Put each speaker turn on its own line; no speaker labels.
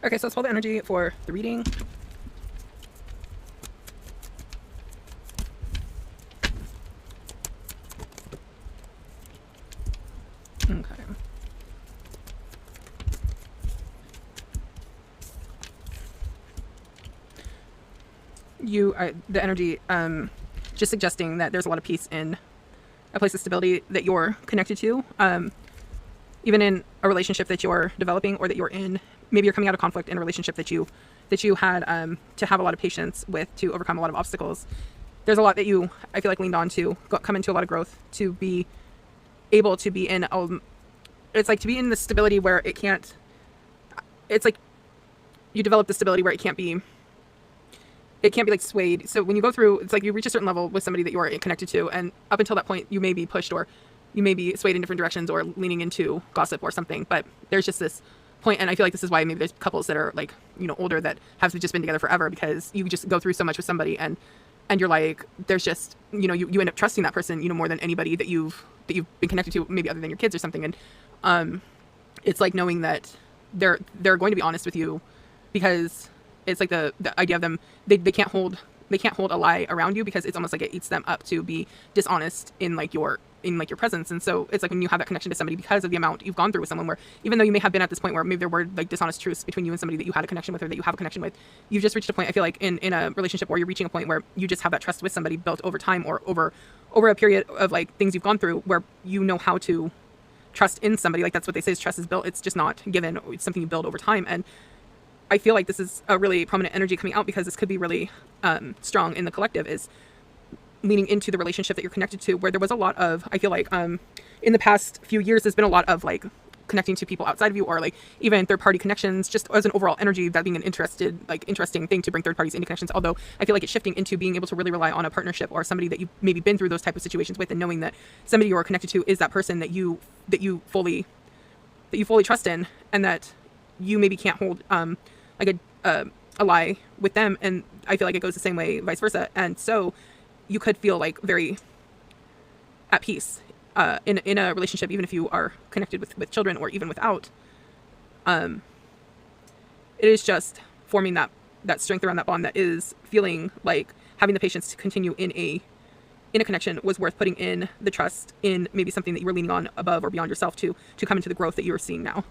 Okay, so let's pull the energy for the reading. Okay. The energy, just suggesting that there's a lot of peace in a place of stability that you're connected to, even in a relationship that you're developing or that you're in. Maybe you're coming out of conflict in a relationship that you had to have a lot of patience with, to overcome a lot of obstacles. There's a lot that you, I feel like, leaned on to come into a lot of growth, to be able to be in it's like to be in the stability where it can't, it's like you develop the stability where it can't be like swayed. So when you go through, it's like you reach a certain level with somebody that you are connected to, and up until that point you may be pushed, or you may be swayed in different directions, or leaning into gossip or something. But there's just this point, and I feel like this is why maybe there's couples that are like, older, that have just been together forever, because you just go through so much with somebody, and you're like, there's just, you end up trusting that person, more than anybody that you've been connected to, maybe other than your kids or something. And it's like knowing that they're going to be honest with you, because it's like the idea of them, they can't hold a lie around you, because it's almost like it eats them up to be dishonest in your presence. And so it's like when you have that connection to somebody, because of the amount you've gone through with someone, where even though you may have been at this point where maybe there were like dishonest truths between you and somebody that you had a connection with, or that you have a connection with, you've just reached a point, I feel like, in a relationship where you're reaching a point where you just have that trust with somebody built over time, or over a period of like things you've gone through, where you know how to trust in somebody. Like, that's what they say is trust is built. It's just not given. It's something you build over time. And I feel like this is a really prominent energy coming out, because this could be really strong in the collective, is leaning into the relationship that you're connected to, where there was a lot of, I feel like, in the past few years, there's been a lot of like connecting to people outside of you, or like even third-party connections, just as an overall energy, that being an interesting thing to bring third parties into connections. Although I feel like it's shifting into being able to really rely on a partnership, or somebody that you've maybe been through those type of situations with, and knowing that somebody you're connected to is that person that you fully trust in, and that you maybe can't hold like a lie with them. And I feel like it goes the same way, vice versa. And so you could feel like very at peace in a relationship, even if you are connected with children, or even without. It is just forming that strength around that bond, that is feeling like having the patience to continue in a connection was worth putting in the trust in maybe something that you were leaning on above or beyond yourself to come into the growth that you are seeing now.